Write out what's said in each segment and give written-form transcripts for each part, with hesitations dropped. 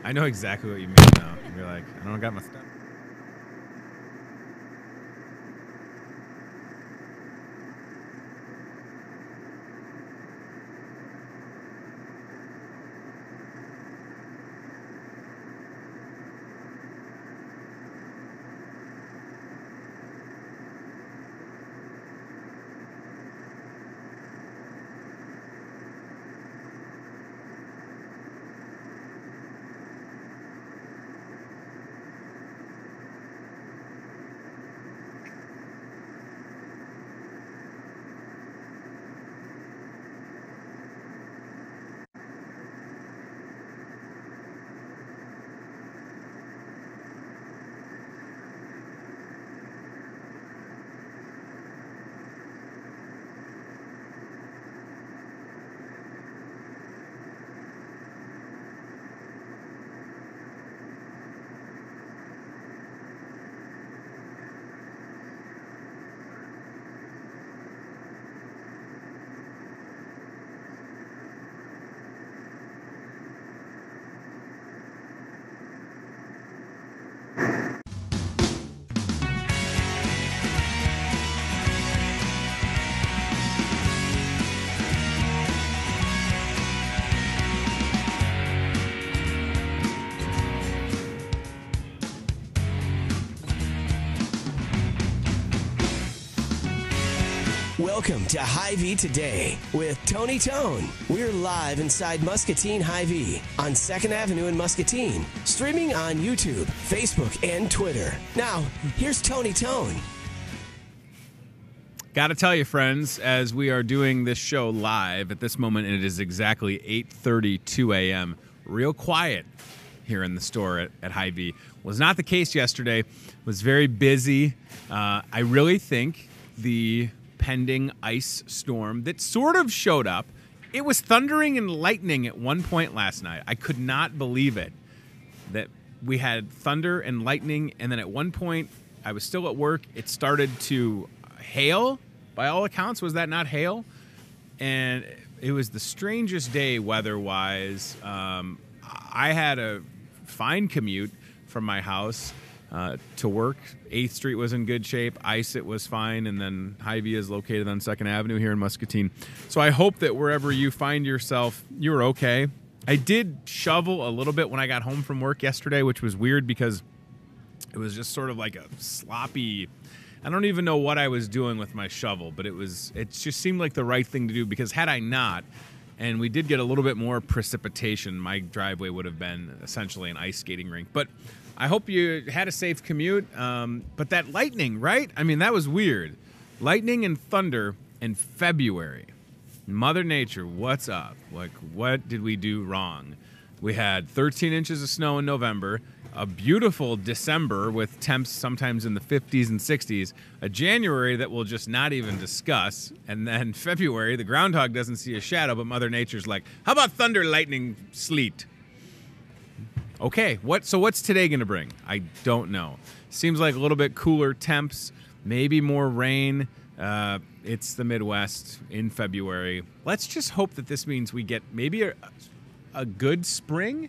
I know exactly what you mean now. You're like, I don't got my stuff. Welcome to Hy-Vee Today with Tony Tone. We're live inside Muscatine Hy-Vee on 2nd Avenue in Muscatine, streaming on YouTube, Facebook, and Twitter. Now, here's Tony Tone. Got to tell you, friends, as we are doing this show live at this moment, and it is exactly 8:32 a.m., real quiet here in the store at Hy-Vee. Was not the case yesterday. Was very busy. I really think the pending ice storm that sort of showed up. It was thundering and lightning at one point last night. I could not believe it that we had thunder and lightning, and then at one point I was still at work. It started to hail. By all accounts, was that not hail? And it was the strangest day weather-wise. I had a fine commute from my house to work. 8th Street was in good shape. Ice, it was fine. And then Hy-Vee is located on 2nd Avenue here in Muscatine. So I hope that wherever you find yourself, you're okay. I did shovel a little bit when I got home from work yesterday, which was weird because it was just sort of like a sloppy... I don't even know what I was doing with my shovel, but it just seemed like the right thing to do, because had I not, and we did get a little bit more precipitation, my driveway would have been essentially an ice skating rink. But I hope you had a safe commute. But that lightning, right? I mean, that was weird. Lightning and thunder in February. Mother Nature, what's up? Like, what did we do wrong? We had 13 inches of snow in November, a beautiful December with temps sometimes in the 50s and 60s, a January that we'll just not even discuss, and then February, the groundhog doesn't see a shadow, but Mother Nature's like, how about thunder, lightning, sleet? Okay, so what's today going to bring? I don't know. Seems like a little bit cooler temps, maybe more rain. It's the Midwest in February. Let's just hope that this means we get maybe a good spring,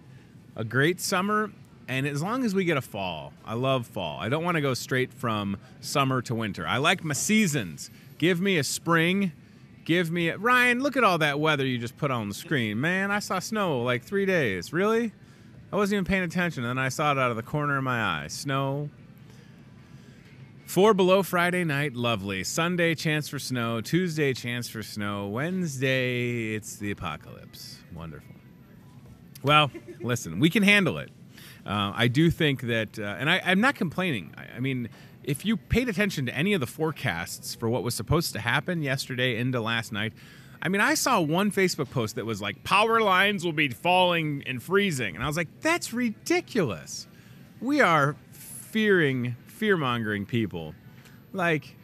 a great summer, and as long as we get a fall. I love fall. I don't want to go straight from summer to winter. I like my seasons. Give me a spring. Ryan, look at all that weather you just put on the screen. Man, I saw snow like 3 days. Really? I wasn't even paying attention, and then I saw it out of the corner of my eye. Snow. 4 below Friday night, lovely. Sunday, chance for snow. Tuesday, chance for snow. Wednesday, it's the apocalypse. Wonderful. Well, listen, we can handle it. I do think that, and I'm not complaining. I mean, if you paid attention to any of the forecasts for what was supposed to happen yesterday into last night, I mean, I saw one Facebook post that was like, power lines will be falling and freezing. And I was like, that's ridiculous. We are fear-mongering people. Like,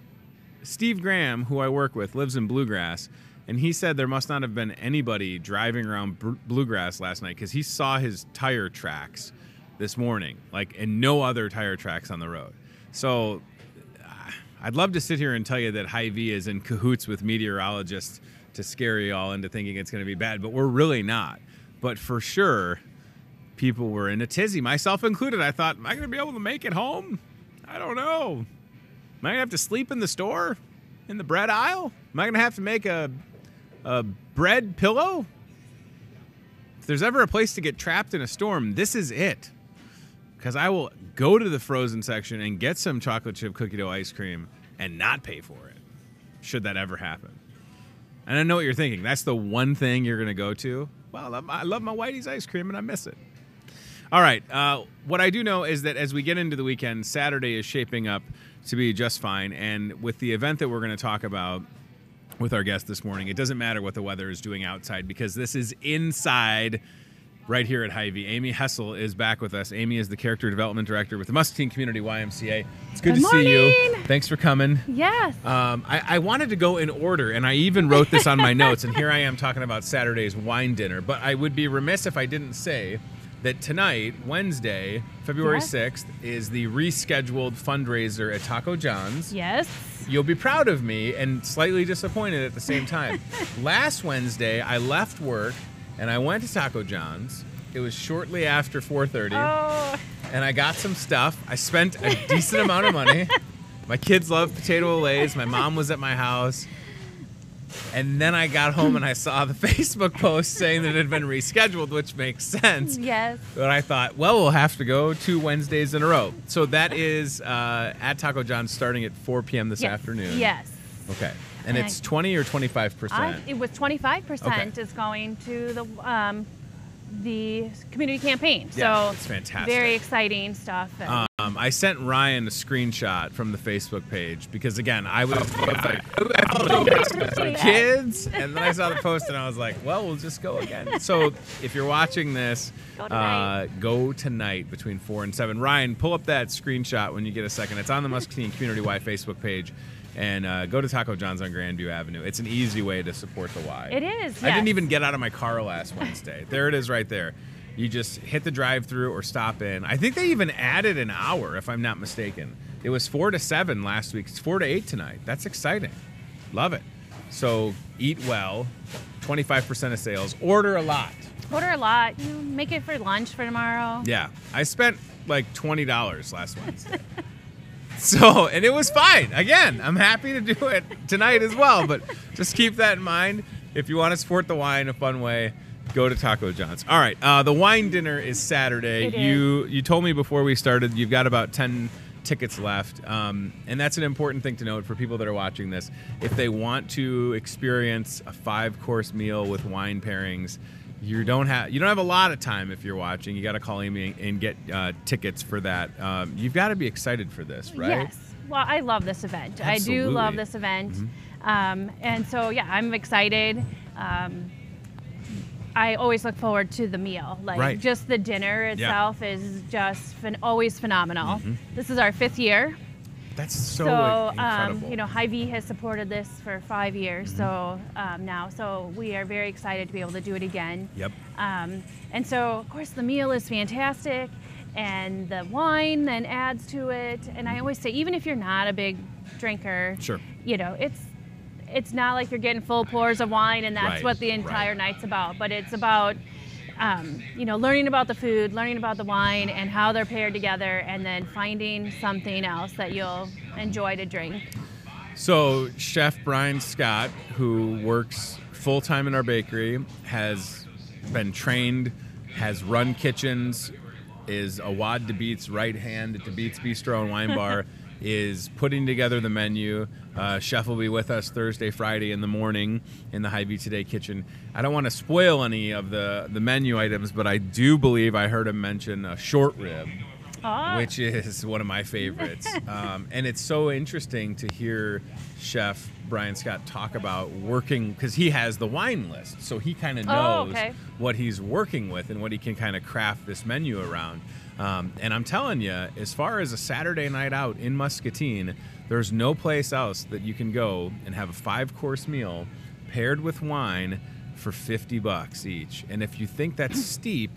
Steve Graham, who I work with, lives in Bluegrass, and he said there must not have been anybody driving around Bluegrass last night because he saw his tire tracks this morning, and no other tire tracks on the road. So I'd love to sit here and tell you that Hy-Vee is in cahoots with meteorologists to scare you all into thinking it's going to be bad, but we're really not. But for sure, people were in a tizzy, myself included. I thought, am I going to be able to make it home? I don't know. Am I going to have to sleep in the store, in the bread aisle? Am I going to have to make a bread pillow? If there's ever a place to get trapped in a storm, this is it. Because I will go to the frozen section and get some chocolate chip cookie dough ice cream and not pay for it, should that ever happen. And I know what you're thinking. That's the one thing you're going to go to. Well, I love my Whitey's ice cream, and I miss it. All right. What I do know is that as we get into the weekend, Saturday is shaping up to be just fine. And with the event that we're going to talk about with our guest this morning, it doesn't matter what the weather is doing outside because this is inside right here at Hy-Vee. Amy Hessel is back with us. Amy is the Character Development Director with the Muscatine Community YMCA. It's good to see you. Thanks for coming. Yes. I wanted to go in order, and I even wrote this on my notes, and here I am talking about Saturday's wine dinner. But I would be remiss if I didn't say that tonight, Wednesday, February 6th, is the rescheduled fundraiser at Taco John's. Yes. You'll be proud of me and slightly disappointed at the same time. Last Wednesday, I left work, and I went to Taco John's. It was shortly after 4:30, and I got some stuff. I spent a decent amount of money. My kids love potato Olays. My mom was at my house. And then I got home and I saw the Facebook post saying that it had been rescheduled, which makes sense. Yes. But I thought, well, we'll have to go 2 Wednesdays in a row. So that is at Taco John's starting at 4 p.m. this afternoon. Yes. Okay. And it's 20 or 25%? It was 25% is going to the community campaign. Yeah, so it's fantastic. Very exciting stuff. I sent Ryan a screenshot from the Facebook page because, again, I was like, kids, and then I saw the post and I was like, well, we'll just go again. So if you're watching this, go tonight between 4 and 7. Ryan, pull up that screenshot when you get a second. It's on the Muscatine Community Y Facebook page. And go to Taco John's on Grandview Avenue. It's an easy way to support the Y. It is, yes. I didn't even get out of my car last Wednesday. There it is right there. You just hit the drive-thru or stop in. I think they even added an hour, if I'm not mistaken. It was 4 to 7 last week. It's 4 to 8 tonight. That's exciting. Love it. So eat well, 25% of sales. Order a lot. Order a lot. Make it for lunch for tomorrow. Yeah. I spent like $20 last Wednesday. So, and it was fine. Again, I'm happy to do it tonight as well, but just keep that in mind. If you want to support the wine a fun way, go to Taco John's. All right, the wine dinner is Saturday. You told me before we started you've got about 10 tickets left, and that's an important thing to note for people that are watching this. If they want to experience a 5-course meal with wine pairings, you don't have a lot of time if you're watching. You got to call Amy and get tickets for that. You've got to be excited for this, right? Yes. Well, I love this event. Absolutely. I do love this event. Mm-hmm. And so, yeah, I'm excited. I always look forward to the meal. Just the dinner itself is just always phenomenal. Mm-hmm. This is our 5th year. That's so incredible. Hy-Vee has supported this for 5 years, now. So we are very excited to be able to do it again. Yep. And so, of course, the meal is fantastic, and the wine then adds to it. And I always say, even if you're not a big drinker, sure, it's not like you're getting full pours of wine, and that's what the entire night's about. But it's about learning about the food, learning about the wine and how they're paired together, and then finding something else that you'll enjoy to drink. So Chef Brian Scott, who works full-time in our bakery, has been trained, has run kitchens, is Awad DeBeat's right hand at DeBeat's Bistro and Wine Bar, is putting together the menu. Chef will be with us Thursday, Friday in the morning in the Hy-Vee Today kitchen. I don't want to spoil any of the menu items, but I do believe I heard him mention a short rib, which is one of my favorites. And it's so interesting to hear Chef Brian Scott talk about working, because he has the wine list, so he kind of knows what he's working with and what he can kind of craft this menu around. And I'm telling you, as far as a Saturday night out in Muscatine, there's no place else that you can go and have a 5-course meal paired with wine for $50 each. And if you think that's steep,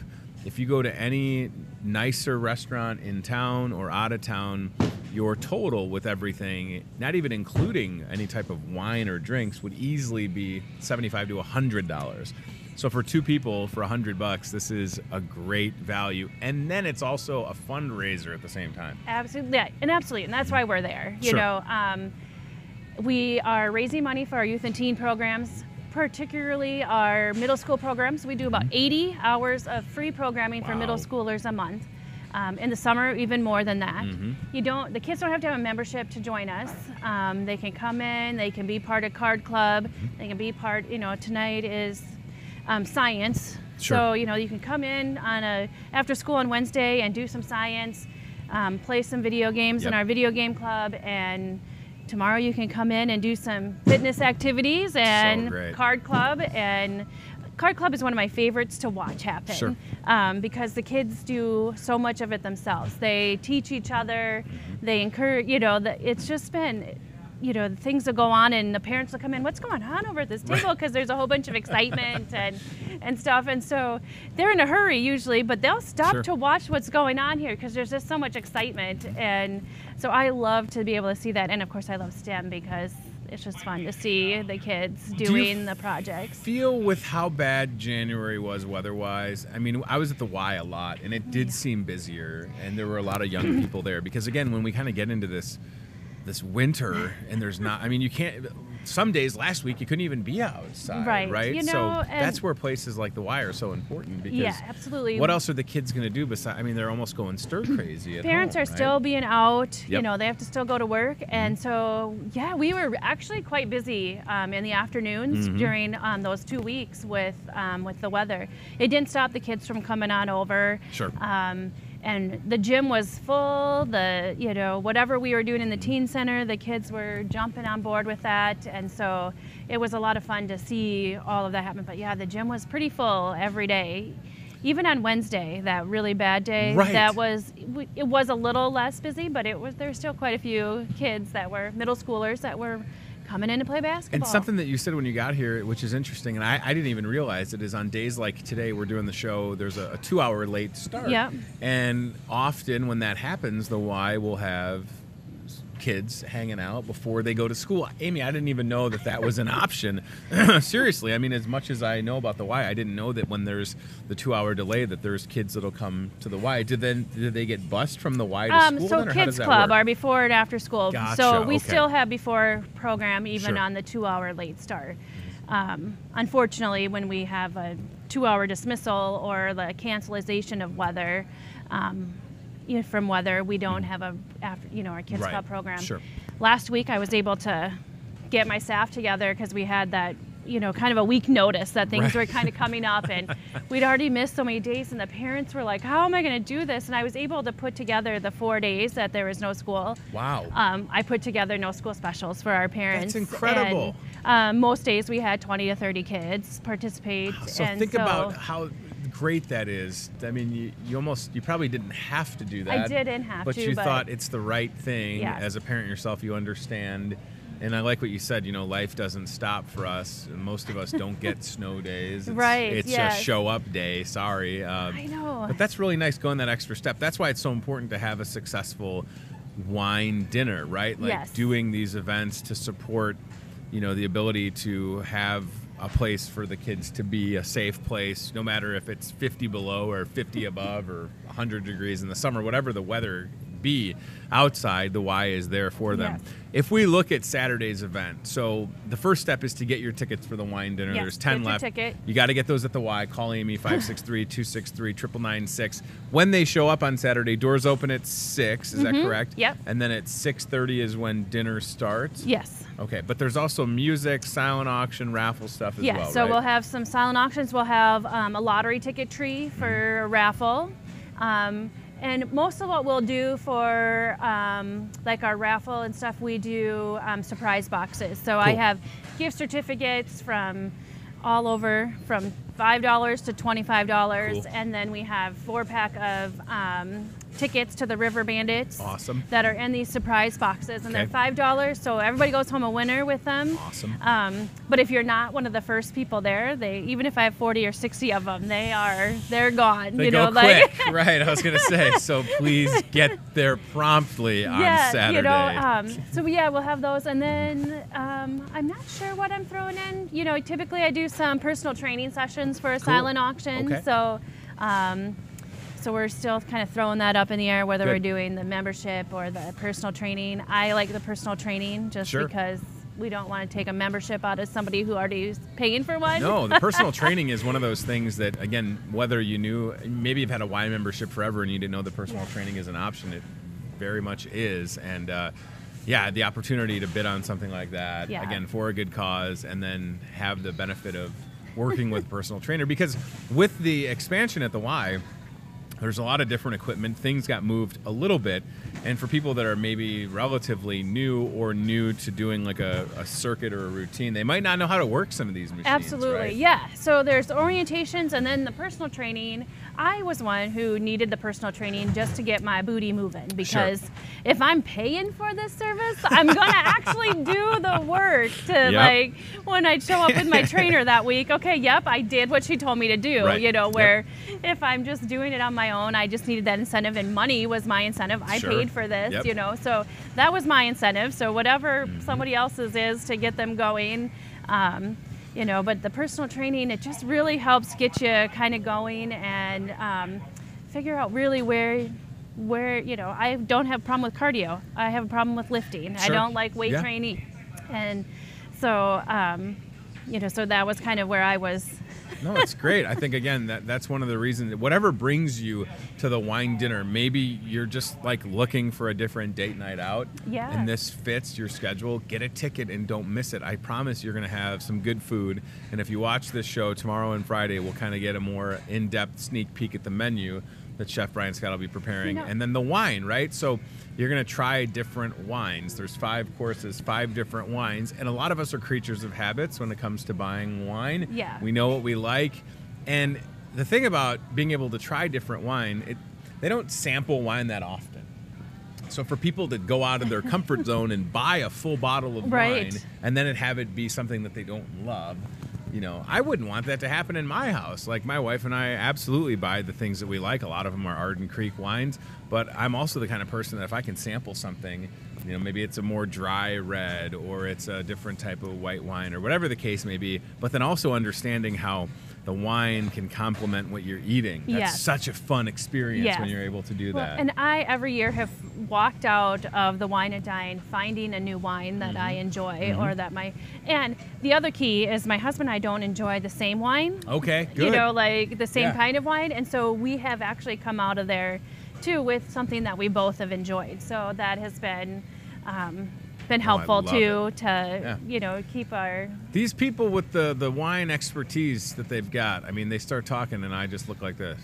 if you go to any nicer restaurant in town or out of town, your total with everything, not even including any type of wine or drinks, would easily be $75 to $100. So for two people, for $100, this is a great value. And then it's also a fundraiser at the same time. Absolutely, yeah, and that's why we're there. You Sure. know, we are raising money for our youth and teen programs, particularly our middle school programs. We do about 80 hours of free programming for middle schoolers a month. In the summer, even more than that. The kids don't have to have a membership to join us. They can come in, they can be part of Card Club, they can be part, tonight is science. Sure. So, you can come in after school on Wednesday and do some science, play some video games in our video game club, and tomorrow you can come in and do some fitness activities and Card Club. And Card Club is one of my favorites to watch happen. Sure. Because the kids do so much of it themselves. They teach each other, they encourage, it's just been, things that go on, and the parents will come in, what's going on over at this table? Because there's a whole bunch of excitement and stuff. And so they're in a hurry usually, but they'll stop to watch what's going on here because there's just so much excitement. And so I love to be able to see that. And of course I love STEM because it's just fun to see the kids doing the projects. Feel with how bad January was weather-wise? I mean, I was at the Y a lot, and it did seem busier, and there were a lot of young people there. Because, again, when we kind of get into this winter, and there's not, I mean, you can't, some days last week you couldn't even be outside, right? So that's where places like the Y are so important, because absolutely. What else are the kids going to do besides, I mean, they're almost going stir crazy at Parents home, are still being out, Yep. They have to still go to work. And so, we were actually quite busy in the afternoons during those 2 weeks with the weather. It didn't stop the kids from coming on over. Sure. And the gym was full. Whatever we were doing in the teen center, the kids were jumping on board with that. And so it was a lot of fun to see all of that happen. But the gym was pretty full every day. Even on Wednesday, that really bad day, it was a little less busy, but there's still quite a few kids that were middle schoolers that were coming in to play basketball. And something that you said when you got here, which is interesting, and I didn't even realize it, is on days like today we're doing the show, there's a 2-hour late start. Yep. And often when that happens, the Y will have kids hanging out before they go to school. Amy, I didn't even know that was an option. Seriously, I mean, as much as I know about the Y, I didn't know that when there's the 2-hour delay that there's kids that'll come to the Y. Did they get bused from the Y to school? So Kids Club are before and after school. Gotcha, so we still have before program even on the 2-hour late start. Unfortunately, when we have a 2-hour dismissal or the cancellation of weather, from weather, we don't have our Kids Club program. Sure. Last week I was able to get my staff together because we had that, kind of a week notice that things were kind of coming up, and we'd already missed so many days, and the parents were like, how am I going to do this? And I was able to put together the 4 days that there was no school. Wow. I put together no school specials for our parents. That's incredible. And, most days we had 20 to 30 kids participate. So think about how great that is. I mean, you probably didn't have to do that. I didn't have but to, you thought it's the right thing. Yes. As a parent yourself, you understand. And I like what you said, life doesn't stop for us. Most of us don't get snow days. It's just show up day. Sorry. I know. But that's really nice, going that extra step. That's why it's so important to have a successful wine dinner, right? Like doing these events to support, the ability to have a place for the kids to be a safe place, no matter if it's 50 below or 50 above or 100 degrees in the summer, whatever the weather be outside, the Y is there for them. Yes. If we look at Saturday's event, so the first step is to get your tickets for the wine dinner. Yes, There's 10 get left. your ticket. You got to get those at the Y. Call Amy, 563-263-9996. When they show up on Saturday, doors open at 6. Is that correct? Yep. And then at 6:30 is when dinner starts? Yes. Okay, but there's also music, silent auction, raffle stuff as well, Yeah, so right? we'll have some silent auctions. We'll have a lottery ticket tree for a raffle. And most of what we'll do for like our raffle and stuff, we do surprise boxes. So I have gift certificates from all over, from $5 to $25. Cool. And then we have 4-pack of tickets to the River Bandits. Awesome. That are in these surprise boxes, and they're $5, so everybody goes home a winner with them. Awesome. But if you're not one of the first people there, even if I have 40 or 60 of them, they're gone. They go quick, right? I was gonna say, so please get there promptly on Saturday. We'll have those, and then I'm not sure what I'm throwing in. Typically I do some personal training sessions for a silent auction. Okay. So we're still kind of throwing that up in the air, whether we're doing the membership or the personal training. I like the personal training just because we don't want to take a membership out of somebody who already is paying for one. No, the personal training is one of those things that, again, whether you knew, maybe you've had a Y membership forever and you didn't know the personal training is an option, it very much is. And the opportunity to bid on something like that, again, for a good cause, and then have the benefit of working with a personal trainer. Because with the expansion at the Y, there's a lot of different equipment. Things got moved a little bit. And for people that are maybe relatively new to doing like a circuit or a routine, they might not know how to work some of these machines. Absolutely, right? yeah. So there's orientations and then the personal training. I was one who needed the personal training just to get my booty moving, because if I'm paying for this service, I'm going to actually do the work to when I show up with my trainer that week, I did what she told me to do, where if I'm just doing it on my own, I just needed that incentive, and money was my incentive. I paid for this, so that was my incentive. So whatever somebody else's is to get them going, but the personal training, it just really helps get you kind of going and figure out really where I don't have a problem with cardio. I have a problem with lifting. I don't like weight training. And so, so that was kind of where I was. No, it's great. I think, again, that's one of the reasons, whatever brings you to the wine dinner, maybe you're just like looking for a different date night out, and this fits your schedule, get a ticket and don't miss it. I promise you're going to have some good food. And if you watch this show tomorrow and Friday, we'll kind of get a more in-depth sneak peek at the menu that Chef Brian Scott will be preparing. And then the wine, right? So you're going to try different wines. There's 5 courses, 5 different wines. And a lot of us are creatures of habits when it comes to buying wine. Yeah. We know what we like. And the thing about being able to try different wine, they don't sample wine that often. So for people that go out of their comfort zone and buy a full bottle of wine and then have it be something that they don't love, I wouldn't want that to happen in my house. Like, my wife and I absolutely buy the things that we like. A lot of them are Arden Creek wines, but I'm also the kind of person that if I can sample something, maybe it's a more dry red or it's a different type of white wine or whatever the case may be, but then also understanding how the wine can complement what you're eating. That's such a fun experience when you're able to do that. And I, every year, have walked out of the Wine and Dine finding a new wine that I enjoy, or that and the other key is my husband and I don't enjoy the same wine. Okay, good. Like the same kind of wine. And so we have actually come out of there, too, with something that we both have enjoyed. So that has been helpful too to keep our. These people with the wine expertise that they've got, I mean, they start talking and I just look like this.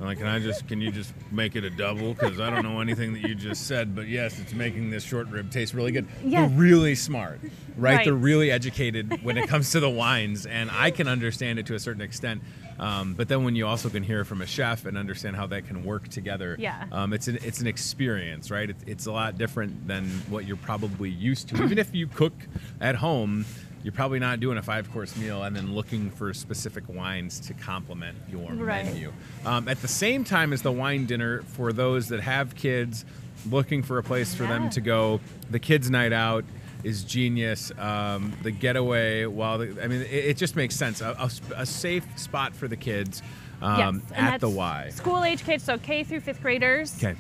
I'm like, can you just make it a double? Because I don't know anything that you just said, but yes, it's making this short rib taste really good. They're really smart, right? They're really educated when it comes to the wines, and I can understand it to a certain extent. But then when you also can hear from a chef and understand how that can work together, it's an experience, right? It's a lot different than what you're probably used to. Even if you cook at home, you're probably not doing a 5-course meal and then looking for specific wines to complement your menu. At the same time as the wine dinner, for those that have kids, looking for a place for them to go, the kids' night out is genius. The getaway, it just makes sense. A safe spot for the kids at the Y. School-age kids, so K through 5th graders. Okay.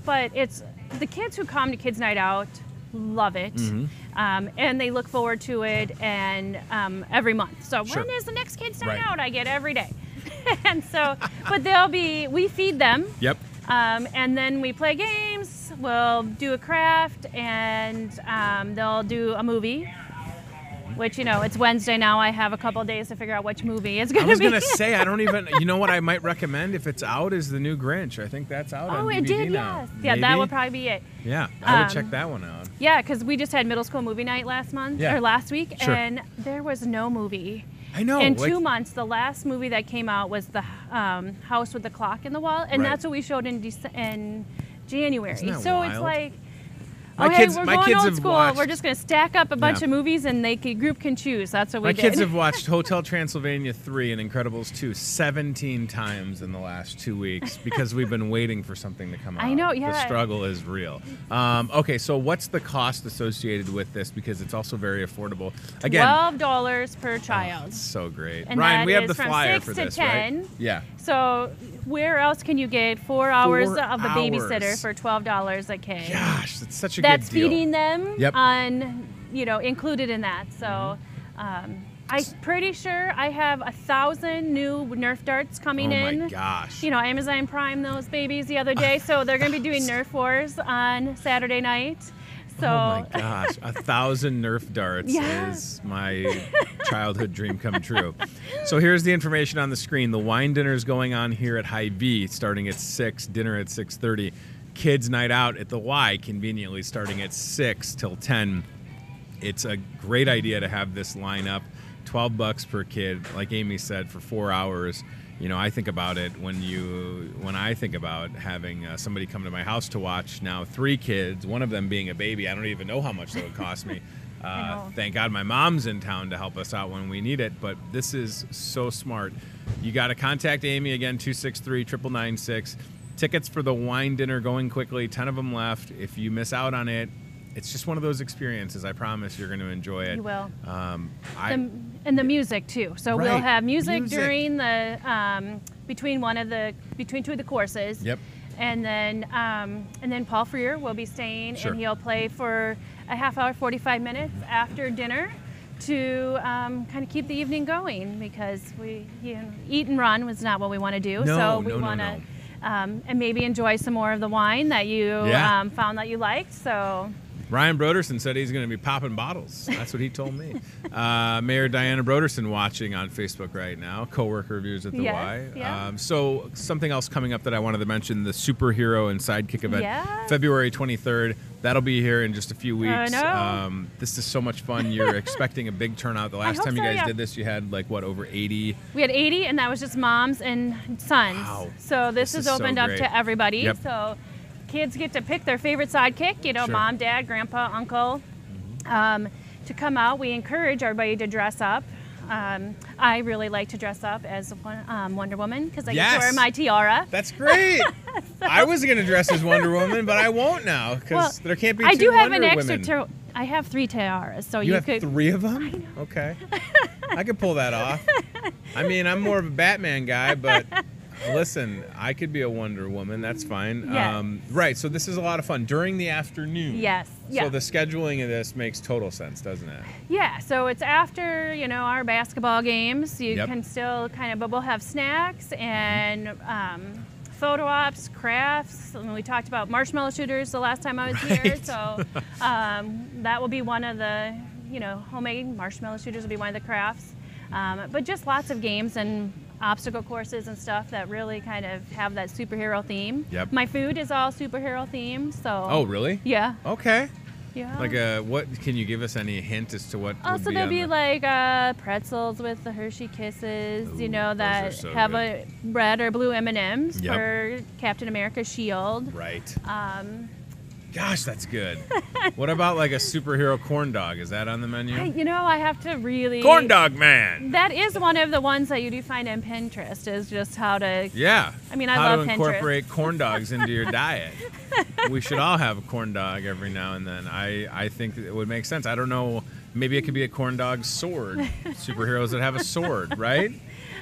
But it's the kids who come to Kids Night Out love it, and they look forward to it, and every month. So when is the next Kids Night Out? I get every day. And so, but we feed them. Yep. And then we play games, we'll do a craft, and they'll do a movie, which, it's Wednesday now. I have a couple of days to figure out which movie it's going to be. I was going to say, I don't even, what I might recommend if it's out is the new Grinch. I think that's out on DVD it did, now. yes. Yeah, that would probably be it. Yeah, I would check that one out. Yeah, because we just had middle school movie night last week, and there was no movie. I know. In 2 months, the last movie that came out was the House with the Clock in the Wall, and that's what we showed in January. Isn't that so wild? it's like, My okay, kids we're my going kids old have school. watched. We're just going to stack up a bunch Yeah. of movies, and group can choose. That's what we My did. kids have watched Hotel Transylvania 3 and Incredibles 2 17 times in the last 2 weeks because we've been waiting for something to come out. I know, yeah. The struggle is real. Okay, so what's the cost associated with this? Because it's also very affordable. Again, $12 per child. it's so great. And Ryan, that we have is the from flyer 6 for to this, 10. right? Yeah. So where else can you get 4 hours 4 of the hours. babysitter for $12 a kid? Gosh, that's such a That's good deal. feeding them Yep. on, included in that. So I'm pretty sure I have 1,000 new Nerf darts coming in. Oh my gosh. Amazon Prime those babies the other day. So they're going to be doing Nerf Wars on Saturday night. So, oh my gosh, 1,000 Nerf darts Yeah. is my childhood dream come true. So here's the information on the screen. The wine dinner is going on here at Hy-Vee starting at 6, dinner at 6:30. Kids night out at the Y, conveniently starting at 6 till 10. It's a great idea to have this lineup. $12 per kid, like Amy said, for 4 hours. I think about it when I think about having somebody come to my house to watch now 3 kids, one of them being a baby. I don't even know how much that would cost me. Thank God my mom's in town to help us out when we need it, but this is so smart. You got to contact Amy again, 263-9996. Tickets for the wine dinner going quickly, 10 of them left. If you miss out on it, it's just one of those experiences. I promise you're going to enjoy it. You will. And the music too. So Right. we'll have music Music. during the between two of the courses. Yep. And then Paul Freer will be staying, Sure. and he'll play for a half hour, 45 minutes after dinner to kind of keep the evening going, because eat and run was not what we want to do. No, so we no, no, want to. no. And maybe enjoy some more of the wine that you Yeah. found that you liked. So Ryan Broderson said he's going to be popping bottles. That's what he told me. Mayor Diana Broderson watching on Facebook right now. Co-worker reviews at the Yes, Y. yeah. So something else coming up that I wanted to mention, the superhero and sidekick event, Yes. February 23rd. That'll be here in just a few weeks. know. This is so much fun. You're expecting a big turnout. The last hope time you so, guys yeah. did this, you had over 80. we had 80, and that was just moms and sons. Wow. So this This is is so opened up great. to everybody. Yep. So kids get to pick their favorite sidekick, Sure. mom, dad, grandpa, uncle, to come out. We encourage everybody to dress up. I really like to dress up as Wonder Woman, because I get to Yes. wear my tiara. That's great. I was going to dress as Wonder Woman, but I won't now because there can't be two I do have Wonder an extra Women. I have 3 tiaras, so You have could. 3 of them? Okay. I could pull that off. I mean, I'm more of a Batman guy, but listen, I could be a Wonder Woman. That's fine. Yeah. Right, so this is a lot of fun. During the afternoon. Yes. Yeah. So the scheduling of this makes total sense, doesn't it? Yeah, so it's after, our basketball games. You Yep. can still but we'll have snacks and photo ops, crafts. And we talked about marshmallow shooters the last time I was here. Right. So that will be one of the, homemade marshmallow shooters will be one of the crafts. But just lots of games and obstacle courses and stuff that really kind of have that superhero theme. Yep. My food is all superhero themed, so. Oh, really? Yeah. Okay. Yeah. What can you give us any hint as to what would Also, be there'll on be the- like pretzels with the Hershey Kisses, Ooh, that those are so have good. a red or blue M&Ms Yep. for Captain America's shield. Right. Um, Gosh, that's good. What about like a superhero corn dog? Is that on the menu? I have to really. Corn dog man. That is one of the ones that you do find on Pinterest, is just how to. Yeah. I mean, I How love to Pinterest. incorporate corn dogs into your diet. We should all have a corn dog every now and then. I think it would make sense. I don't know. Maybe it could be a corn dog sword. Superheroes that have a sword, right?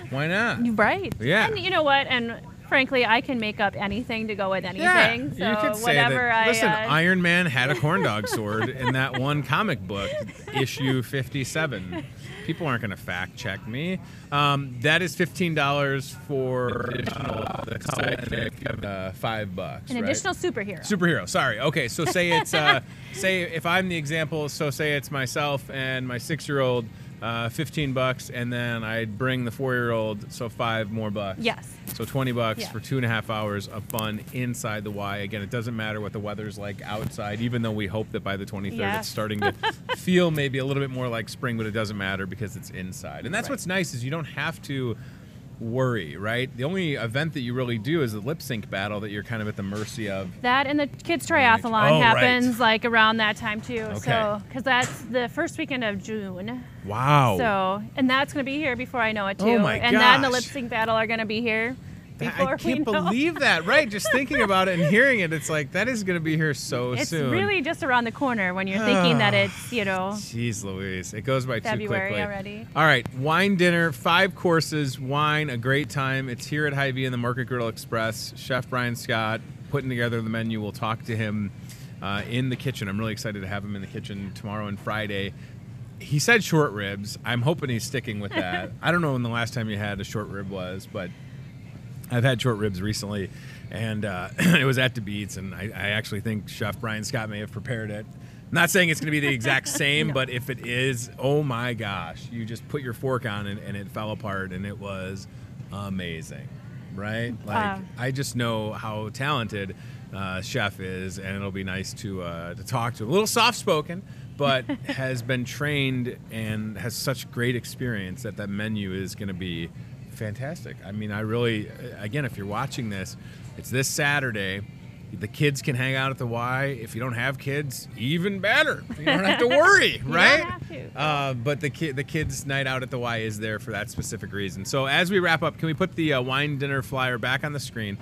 Why not? Right. Yeah. And you know what? And frankly, I can make up anything to go with anything. So you could say whatever that. Listen, I. Iron Man had a corn dog sword in that one comic book, issue 57. People aren't going to fact check me. That is $15 for additional $5. An right? additional superhero. Superhero. Sorry. Okay. So say it's say if I'm the example. So say it's myself and my 6-year-old. $15, and then I'd bring the 4-year-old, so $5 more. Yes. So $20 for 2.5 hours of fun inside the Y. Again, it doesn't matter what the weather's like outside, even though we hope that by the 23rd it's starting to feel maybe a little bit more like spring, but it doesn't matter because it's inside. And that's what's nice is you don't have to worry, right? The only event that you really do is the lip sync battle that you're kind of at the mercy of. That and the kids triathlon happens like around that time too. Okay. So, because that's the first weekend of June. Wow. So, and that's going to be here before I know it too. Oh my and that and the lip sync battle are going to be here. I can't believe that, right? Just thinking about it and hearing it, it's like that is going to be here soon. It's really just around the corner when you're thinking that it's, Jeez Louise. It goes by February too quickly. Already. All right, wine dinner, 5 courses, wine, a great time. It's here at Hy-Vee in the Market Grill Express. Chef Brian Scott putting together the menu. We'll talk to him in the kitchen. I'm really excited to have him in the kitchen tomorrow and Friday. He said short ribs. I'm hoping he's sticking with that. I don't know when the last time you had a short rib was, but I've had short ribs recently, and it was at DeBeats, and I actually think Chef Brian Scott may have prepared it. I'm not saying it's going to be the exact same, but if it is, oh my gosh, you just put your fork on it, and it fell apart, and it was amazing, right? Like, I just know how talented Chef is, and it'll be nice to talk to. A little soft-spoken, but has been trained and has such great experience that menu is going to be fantastic. I mean, I really, again, if you're watching this, it's this Saturday. The kids can hang out at the Y. If you don't have kids, even better. You don't have to worry, right? You don't have to. But the kids' night out at the Y is there for that specific reason. So as we wrap up, can we put the wine dinner flyer back on the screen?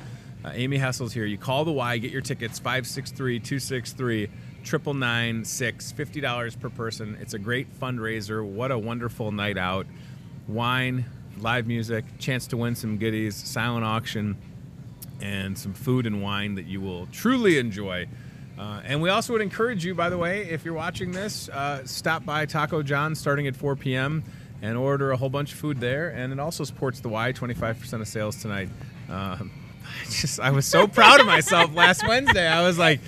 Amy Hessel's here. You call the Y, get your tickets, 563-263-9996, $50 per person. It's a great fundraiser. What a wonderful night out. Wine, live music, chance to win some goodies, silent auction, and some food and wine that you will truly enjoy. And we also would encourage you, by the way, if you're watching this, stop by Taco John's starting at 4 p.m. and order a whole bunch of food there. And it also supports the Y, 25% of sales tonight. I was so proud of myself last Wednesday. I was like,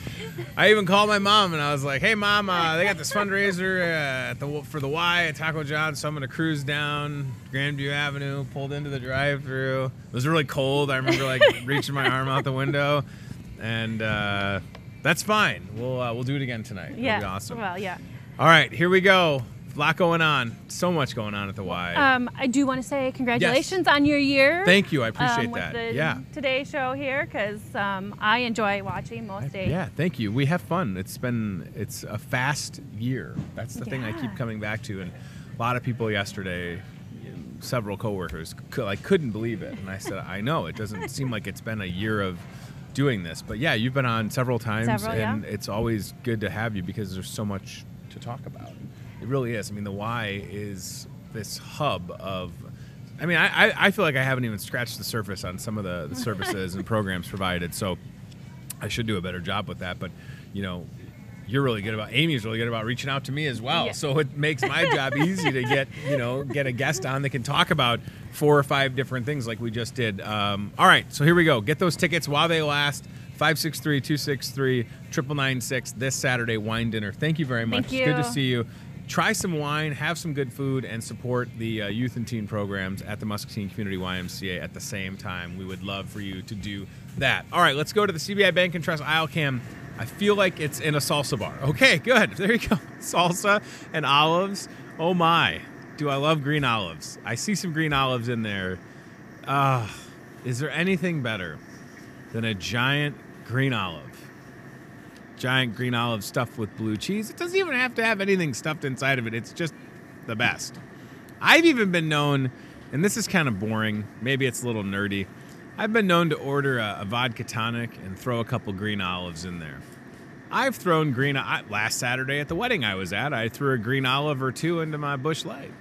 I even called my mom and I was like, hey, Mom, they got this fundraiser for the Y at Taco John's, so I'm going to cruise down Grandview Avenue, pulled into the drive-thru. It was really cold. I remember reaching my arm out the window, and that's fine. We'll do it again tonight. Yeah. It'll be awesome. Well, yeah. All right, here we go. A lot going on. So much going on at the Y. I do want to say congratulations on your year. Thank you. I appreciate with that. The Today show here, because I enjoy watching most days. Yeah, thank you. We have fun. It's a fast year. That's the thing I keep coming back to. And a lot of people yesterday, several coworkers, couldn't believe it. And I said, I know. It doesn't seem like it's been a year of doing this. But yeah, you've been on several times. And it's always good to have you because there's so much to talk about. It really is. I mean, the Y is this hub of, I feel like I haven't even scratched the surface on some of the services and programs provided, so I should do a better job with that. But, you're really good Amy's really good about reaching out to me as well, so it makes my job easy to get a guest on that can talk about 4 or 5 different things like we just did. All right, so here we go. Get those tickets while they last. 563-263-9996 this Saturday, wine dinner. Thank you very much. Thank you. It's good to see you. Try some wine, have some good food, and support the youth and teen programs at the Muscatine Community YMCA at the same time. We would love for you to do that. All right, let's go to the CBI Bank and Trust aisle cam. I feel like it's in a salsa bar. Okay, good. There you go. Salsa and olives. Oh, my. Do I love green olives. I see some green olives in there. Is there anything better than a giant green olive? Giant green olive stuffed with blue cheese. It doesn't even have to have anything stuffed inside of it. It's just the best. I've even been known, and this is kind of boring, maybe it's a little nerdy, I've been known to order a vodka tonic and throw a couple green olives in there. I've thrown last Saturday at the wedding I was at, I threw a green olive or 2 into my Busch Light.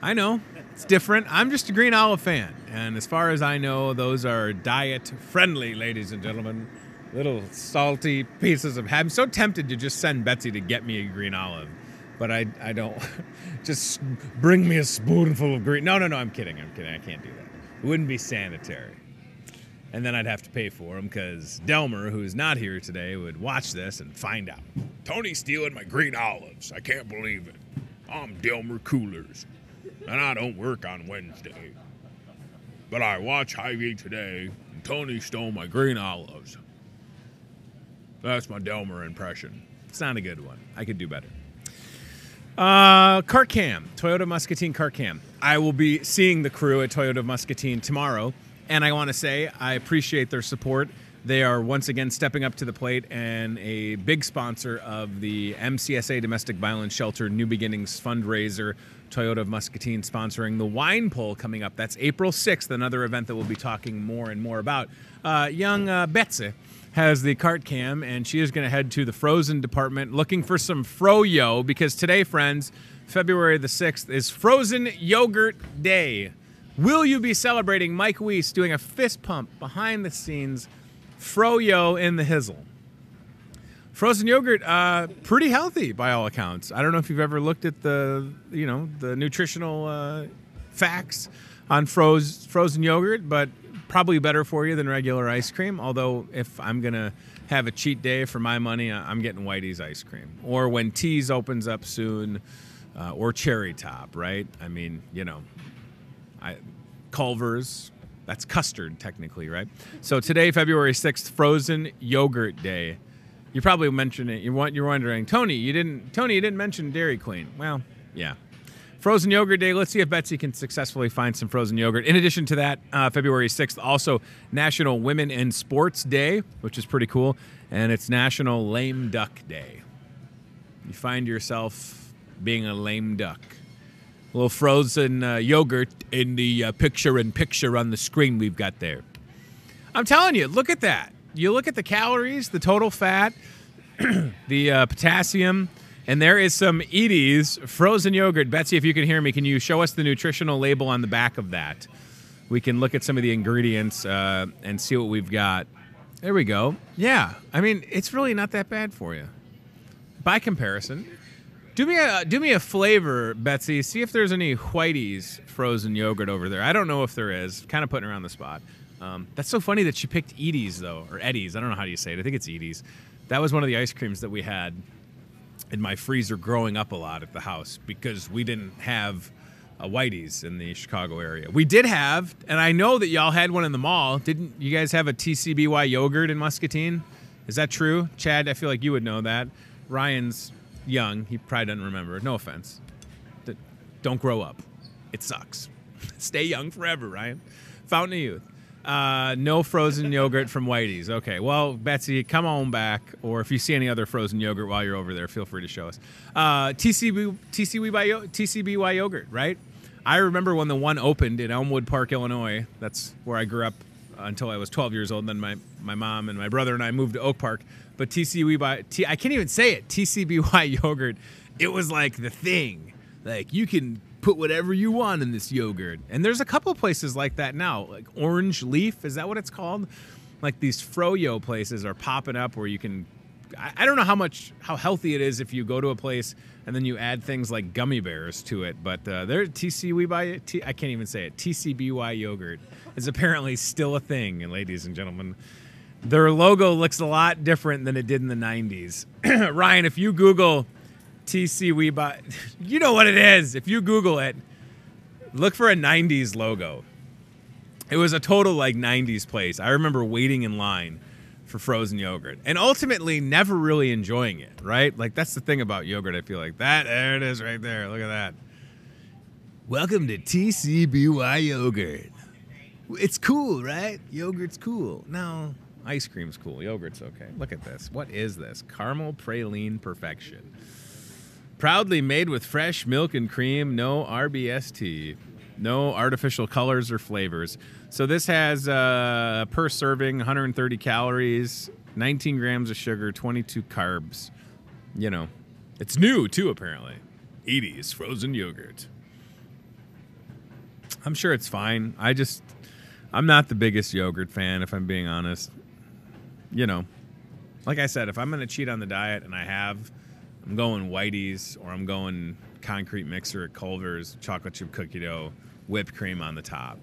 I know, it's different. I'm just a green olive fan. And as far as I know, those are diet-friendly, ladies and gentlemen. Little salty pieces of... I'm so tempted to just send Betsy to get me a green olive. But I don't... Just bring me a spoonful of green... No, I'm kidding. I can't do that. It wouldn't be sanitary. And then I'd have to pay for them because Delmer, who's not here today, would watch this and find out. Tony's stealing my green olives. I can't believe it. I'm Delmer Coolers, and I don't work on Wednesday. But I watch Hy-Vee today, and Tony stole my green olives. That's my Delmer impression. It's not a good one. I could do better. Cart Cam, Toyota Muscatine Cart Cam. I will be seeing the crew at Toyota Muscatine tomorrow, and I want to say I appreciate their support. They are once again stepping up to the plate and a big sponsor of the MCSA Domestic Violence Shelter New Beginnings fundraiser. Toyota of Muscatine sponsoring the wine poll coming up. That's April 6th, another event that we'll be talking more and more about. Young Betsy has the cart cam, and she is going to head to the frozen department looking for some froyo, because today, friends, February the 6th, is Frozen Yogurt Day. Will you be celebrating Mike Weiss doing a fist pump behind the scenes froyo in the hizzle? Frozen yogurt, pretty healthy by all accounts. I don't know if you've ever looked at the nutritional facts on frozen yogurt, but probably better for you than regular ice cream. Although if I'm gonna have a cheat day for my money, I'm getting Whitey's ice cream, or when Tease opens up soon, or Cherry Top. Right? I mean, Culver's. That's custard, technically, right? So today, February 6th, Frozen Yogurt Day. You probably mentioned it. You're wondering, Tony, you didn't mention Dairy Queen. Well, yeah. Frozen Yogurt Day. Let's see if Betsy can successfully find some frozen yogurt. In addition to that, February 6th, also National Women in Sports Day, which is pretty cool, and it's National Lame Duck Day. You find yourself being a lame duck. A little frozen yogurt in the picture-in-picture on the screen we've got there. I'm telling you, look at that. You look at the calories, the total fat, the potassium, and there is some Edie's frozen yogurt. Betsy, if you can hear me, can you show us the nutritional label on the back of that? We can look at some of the ingredients and see what we've got. There we go. Yeah, I mean, it's really not that bad for you. By comparison, do me a flavor, Betsy. See if there's any Whitey's frozen yogurt over there. I don't know if there is. Kind of putting her on the spot. That's so funny that she picked Edie's, though, or Eddie's. I don't know how you say it. I think it's Edie's. That was one of the ice creams that we had in my freezer growing up a lot at the house, because we didn't have a Whitey's in the Chicago area. We did have, and I know that y'all had one in the mall. Didn't you guys have a TCBY yogurt in Muscatine? Is that true? Chad, I feel like you would know that. Ryan's young. He probably doesn't remember. No offense. Don't grow up. It sucks. Stay young forever, Ryan. Fountain of Youth. No frozen yogurt from Whitey's. Okay, well, Betsy, come on back, or if you see any other frozen yogurt while you're over there, feel free to show us. TCBY yogurt, right? I remember when the one opened in Elmwood Park, Illinois. That's where I grew up until I was 12 years old. Then my mom and my brother and I moved to Oak Park. But I can't even say it, TCBY yogurt, it was like the thing. Like, you can put whatever you want in this yogurt. And there's a couple places like that now, like Orange Leaf, is that what it's called? Like, these froyo places are popping up where you can, I don't know how healthy it is if you go to a place and then you add things like gummy bears to it, but their I can't even say it, TCBY yogurt is apparently still a thing, and ladies and gentlemen, their logo looks a lot different than it did in the 90s. Ryan, if you Google TCBY, you know what it is. If you Google it, look for a 90s logo. It was a total, 90s place. I remember waiting in line for frozen yogurt and ultimately never really enjoying it, right? Like, that's the thing about yogurt, I feel like. There it is right there. Look at that. Welcome to TCBY yogurt. It's cool, right? Yogurt's cool. No, ice cream's cool. Yogurt's okay. Look at this. What is this? Caramel praline perfection. Proudly made with fresh milk and cream, no RBST, no artificial colors or flavors. So this has, per serving, 130 calories, 19 grams of sugar, 22 carbs. You know, it's new, too, apparently. Edie's frozen yogurt. I'm sure it's fine. I'm not the biggest yogurt fan, if I'm being honest. You know, like I said, if I'm going to cheat on the diet, and I'm going Whitey's, or I'm going concrete mixer at Culver's, chocolate chip cookie dough, whipped cream on the top.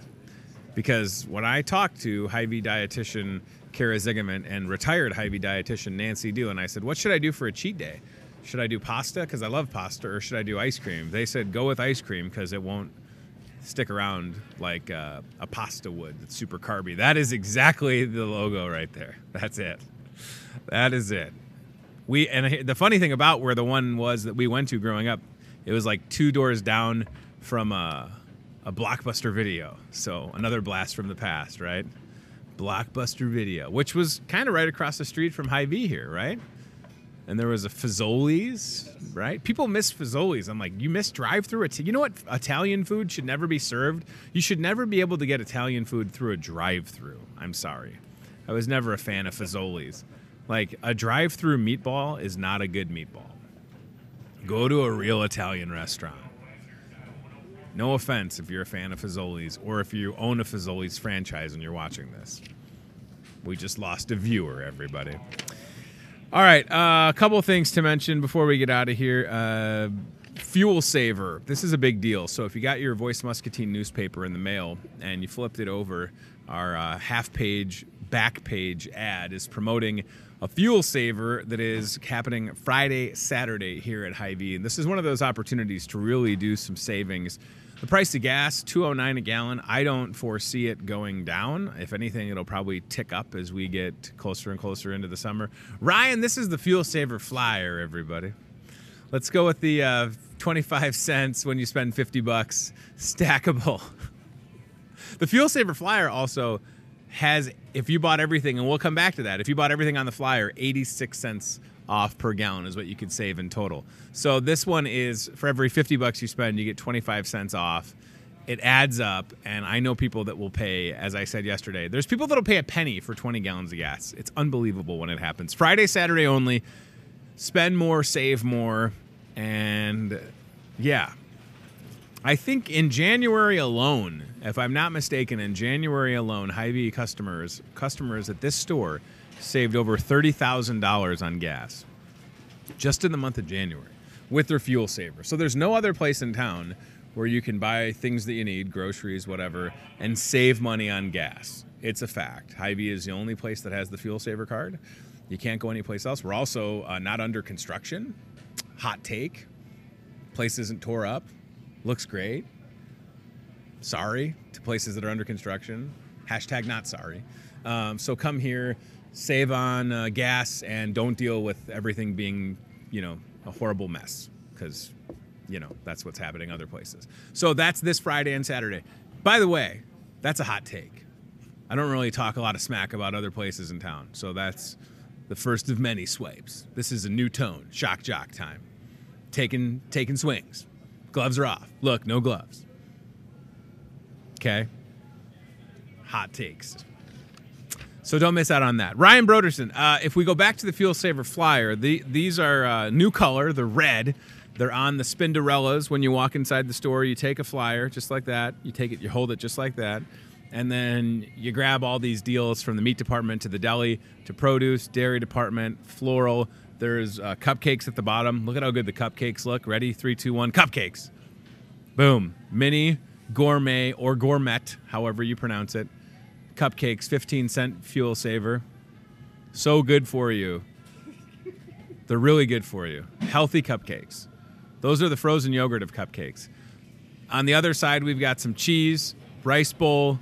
Because when I talked to Hy-Vee dietitian Kara Ziegman and retired Hy-Vee dietitian Nancy Dew, and I said, what should I do for a cheat day? should I do pasta because I love pasta, or should I do ice cream? They said go with ice cream because it won't stick around like a pasta would. It's super carby. That is exactly the logo right there. That's it. That is it. The funny thing about where the one was that we went to growing up, it was like 2 doors down from a Blockbuster Video. So another blast from the past, right? Blockbuster Video, which was kind of right across the street from Hy-Vee here, right? And there was a Fazoli's, right? People miss Fazoli's. I'm like, you miss drive-through? You know what? Italian food should never be served. You should never be able to get Italian food through a drive-through. I'm sorry. I was never a fan of Fazoli's. Like, a drive-through meatball is not a good meatball. Go to a real Italian restaurant. No offense if you're a fan of Fazoli's or if you own a Fazoli's franchise and you're watching this. We just lost a viewer, everybody. All right, a couple of things to mention before we get out of here. Fuel Saver. This is a big deal. So if you got your Voice Muscatine newspaper in the mail and you flipped it over, our half-page, back-page ad is promoting a fuel saver that is happening Friday, Saturday here at Hy-Vee. And this is one of those opportunities to really do some savings. The price of gas, $2.09 a gallon. I don't foresee it going down. If anything, it'll probably tick up as we get closer and closer into the summer. Ryan, this is the Fuel Saver Flyer, everybody. Let's go with the 25 cents when you spend $50. Stackable. The Fuel Saver Flyer also has, if you bought everything, and we'll come back to that, if you bought everything on the flyer, 86 cents off per gallon is what you could save in total. So this one is, for every $50 you spend, you get 25 cents off. It adds up, and I know people that will pay, as I said yesterday, there's people that will pay a penny for 20 gallons of gas. It's unbelievable when it happens. Friday, Saturday only. Spend more, save more, and yeah. I think in January alone, if I'm not mistaken, in January alone, Hy-Vee customers at this store saved over $30,000 on gas just in the month of January with their fuel saver. So there's no other place in town where you can buy things that you need, groceries, whatever, and save money on gas. It's a fact. Hy-Vee is the only place that has the fuel saver card. You can't go anyplace else. We're also not under construction. Hot take. Place isn't tore up. Looks great. Sorry to places that are under construction. Hashtag not sorry. So come here, save on gas, and don't deal with everything being, a horrible mess, because, that's what's happening other places. So that's this Friday and Saturday. By the way, that's a hot take. I don't really talk a lot of smack about other places in town, so that's the first of many swipes. This is a new tone, shock jock time. Taking swings. Gloves are off. Look, no gloves. Okay? Hot takes. So don't miss out on that. Ryan Broderson, if we go back to the Fuel Saver Flyer, these are new color. They're red. They're on the Spinderellas. When you walk inside the store, you take a flyer just like that. You take it, you hold it just like that. And then you grab all these deals from the meat department to the deli to produce, dairy department, floral. There's cupcakes at the bottom. Look at how good the cupcakes look. Ready? 3, 2, 1. Cupcakes. Boom. Mini, gourmet, or gourmet, however you pronounce it. Cupcakes, 15-cent fuel saver. So good for you. They're really good for you. Healthy cupcakes. Those are the frozen yogurt of cupcakes. On the other side, we've got some cheese, rice bowl,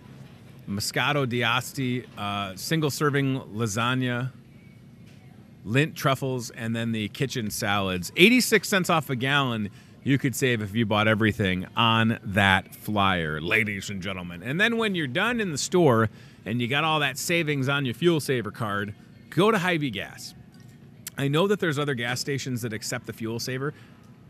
Moscato d'Asti, single-serving lasagna, Lindt truffles, and then the kitchen salads. 86 cents off a gallon you could save if you bought everything on that flyer, ladies and gentlemen. And then when you're done in the store and you got all that savings on your fuel saver card, go to Hy-Vee Gas. I know that there's other gas stations that accept the fuel saver.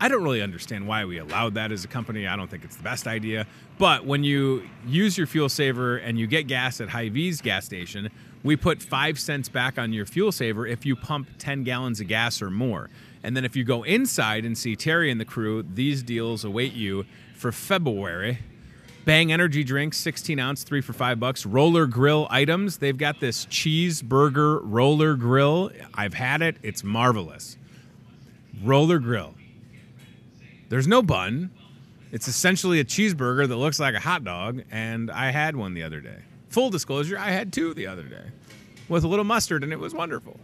I don't really understand why we allowed that as a company. I don't think it's the best idea. But when you use your fuel saver and you get gas at Hy-Vee's gas station, we put 5 cents back on your fuel saver if you pump 10 gallons of gas or more. And then if you go inside and see Terry and the crew, these deals await you for February. Bang energy drinks, 16 ounce, 3 for $5. Roller grill items. They've got this cheeseburger roller grill. I've had it. It's marvelous. Roller grill. There's no bun. It's essentially a cheeseburger that looks like a hot dog, and I had one the other day. Full disclosure, I had 2 the other day with a little mustard, and it was wonderful.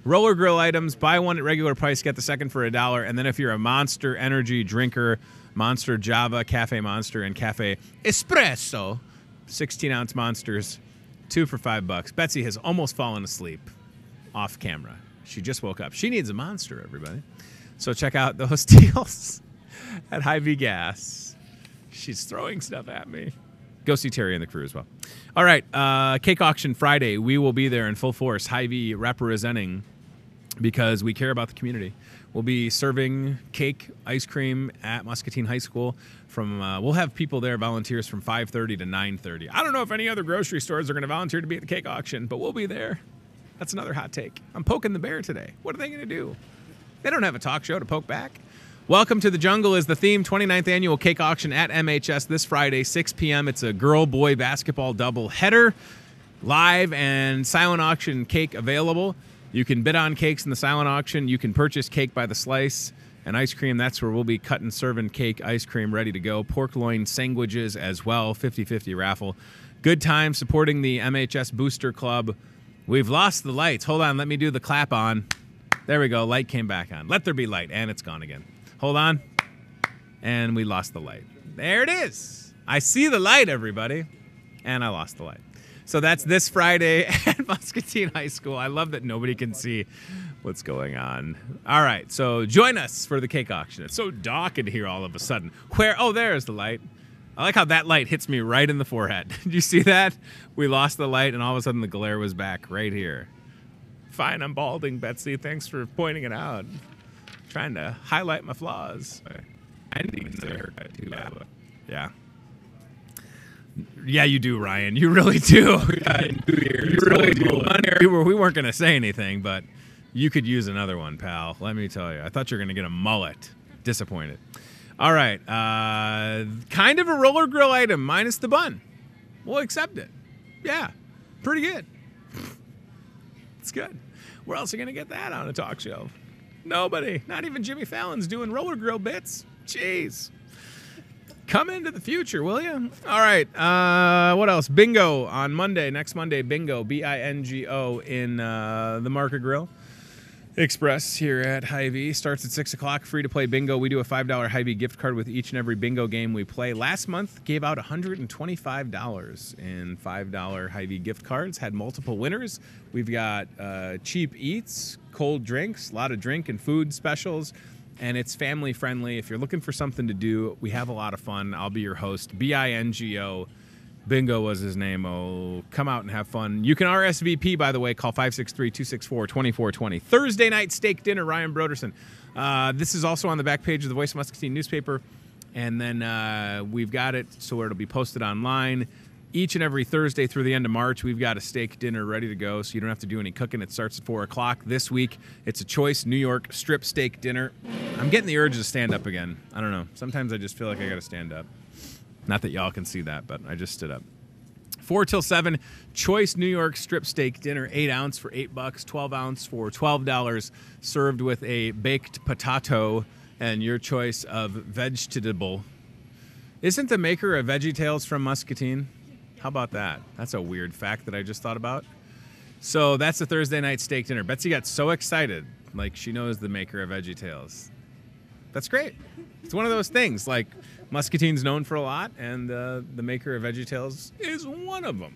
Roller Grill items, buy one at regular price, get the second for $1. And then if you're a Monster Energy drinker, Monster Java, Cafe Monster, and Cafe Espresso, 16-ounce Monsters, 2 for $5. Betsy has almost fallen asleep off camera. She just woke up. She needs a Monster, everybody. So check out those deals at Hy-Vee Gas. She's throwing stuff at me. Go see Terry and the crew as well. All right, Cake Auction Friday. We will be there in full force. Hy-Vee representing because we care about the community. We'll be serving cake, ice cream at Muscatine High School. We'll have people there, volunteers, from 5:30 to 9:30. I don't know if any other grocery stores are going to volunteer to be at the cake auction, but we'll be there. That's another hot take. I'm poking the bear today. What are they going to do? They don't have a talk show to poke back. Welcome to the Jungle is the theme. 29th annual cake auction at MHS this Friday, 6 p.m. It's a girl-boy basketball double header, live and silent auction cake available. You can bid on cakes in the silent auction. You can purchase cake by the slice and ice cream. That's where we'll be cutting, serving cake, ice cream, ready to go. Pork loin sandwiches as well, 50-50 raffle. Good time supporting the MHS Booster Club. We've lost the lights. Hold on, let me do the clap on. There we go, light came back on. Let there be light, and it's gone again. Hold on. And we lost the light. There it is. I see the light, everybody. And I lost the light. So that's this Friday at Muscatine High School. I love that nobody can see what's going on. All right, so join us for the cake auction. It's so dark in here all of a sudden. Oh, there's the light. I like how that light hits me right in the forehead. Did you see that? We lost the light, and all of a sudden the glare was back right here. Fine, I'm balding, Betsy. Thanks for pointing it out. Trying to highlight my flaws. I need a haircut too. Yeah. Yeah, you do, Ryan. You really do. You really do. We weren't going to say anything, but you could use another one, pal. Let me tell you. I thought you were going to get a mullet. Disappointed. All right. Kind of a roller grill item, minus the bun. We'll accept it. Yeah. Pretty good. It's good. Where else are you going to get that on a talk show? Nobody. Not even Jimmy Fallon's doing roller grill bits. Jeez. Come into the future, will you? All right. What else? Bingo on Monday. Next Monday, bingo. B-I-N-G-O in the Market Grill Express here at Hy-Vee. Starts at 6 o'clock. Free to play bingo. We do a $5 Hy-Vee gift card with each and every bingo game we play. Last month, gave out $125 in $5 Hy-Vee gift cards. Had multiple winners. We've got cheap eats, cold drinks, a lot of drink and food specials. And it's family friendly. If you're looking for something to do, we have a lot of fun. I'll be your host. B-I-N-G-O. Bingo was his name. Oh, come out and have fun. You can RSVP, by the way. Call 563-264-2420. Thursday night steak dinner, Ryan Broderson. This is also on the back page of the Voice of Muscatine newspaper. And then we've got it so it'll be posted online. Each and every Thursday through the end of March, we've got a steak dinner ready to go, so you don't have to do any cooking. It starts at 4 o'clock. This week, it's a Choice New York strip steak dinner. I'm getting the urge to stand up again. I don't know. Sometimes I just feel like I got to stand up. Not that y'all can see that, but I just stood up. 4 till 7, Choice New York strip steak dinner, 8 ounce for $8, 12 ounce for $12, served with a baked potato and your choice of vegetable. Isn't the maker of VeggieTales from Muscatine? How about that? That's a weird fact that I just thought about. So that's the Thursday night steak dinner. Betsy got so excited, like she knows the maker of VeggieTales. That's great. It's one of those things, like Muscatine's known for a lot, and the maker of VeggieTales is one of them.